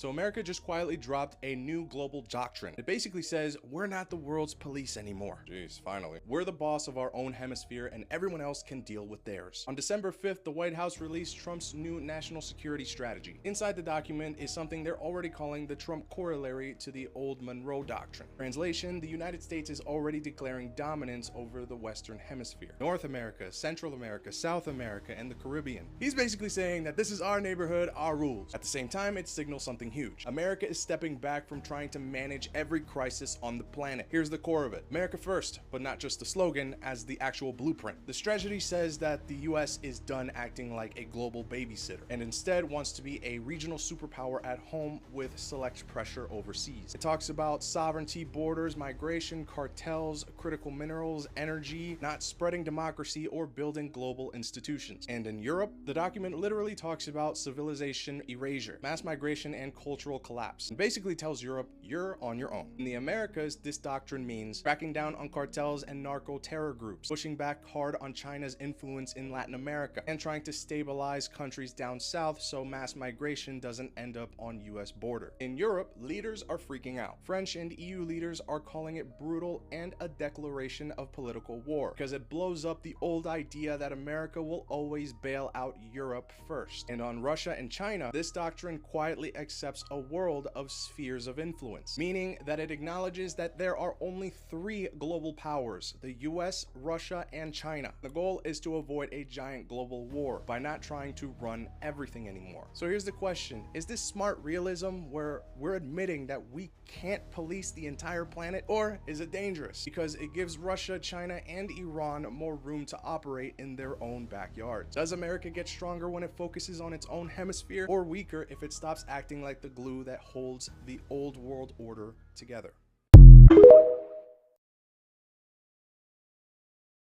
So America just quietly dropped a new global doctrine. It basically says, we're not the world's police anymore. Jeez, finally. We're the boss of our own hemisphere and everyone else can deal with theirs. On December 5th, the White House released Trump's new national security strategy. Inside the document is something they're already calling the Trump corollary to the old Monroe Doctrine. Translation, the United States is already declaring dominance over the Western Hemisphere. North America, Central America, South America, and the Caribbean. He's basically saying that this is our neighborhood, our rules. At the same time, it signals something huge. America is stepping back from trying to manage every crisis on the planet. Here's the core of it. America first, but not just the slogan, as the actual blueprint. The strategy says that the US is done acting like a global babysitter and instead wants to be a regional superpower at home with select pressure overseas. It talks about sovereignty, borders, migration, cartels, critical minerals, energy, not spreading democracy or building global institutions. And in Europe, the document literally talks about civilization erasure, mass migration, and cultural collapse, and basically tells Europe, you're on your own. In the Americas, this doctrine means cracking down on cartels and narco-terror groups, pushing back hard on China's influence in Latin America, and trying to stabilize countries down south so mass migration doesn't end up on US border. In Europe, leaders are freaking out. French and EU leaders are calling it brutal and a declaration of political war, because it blows up the old idea that America will always bail out Europe first. And on Russia and China, this doctrine quietly accepts a world of spheres of influence, meaning that it acknowledges that there are only 3 global powers, the US, Russia, and China. The goal is to avoid a giant global war by not trying to run everything anymore. So here's the question, is this smart realism where we're admitting that we can't police the entire planet, or is it dangerous because it gives Russia, China, and Iran more room to operate in their own backyards? Does America get stronger when it focuses on its own hemisphere, or weaker if it stops acting like the glue that holds the old world order together?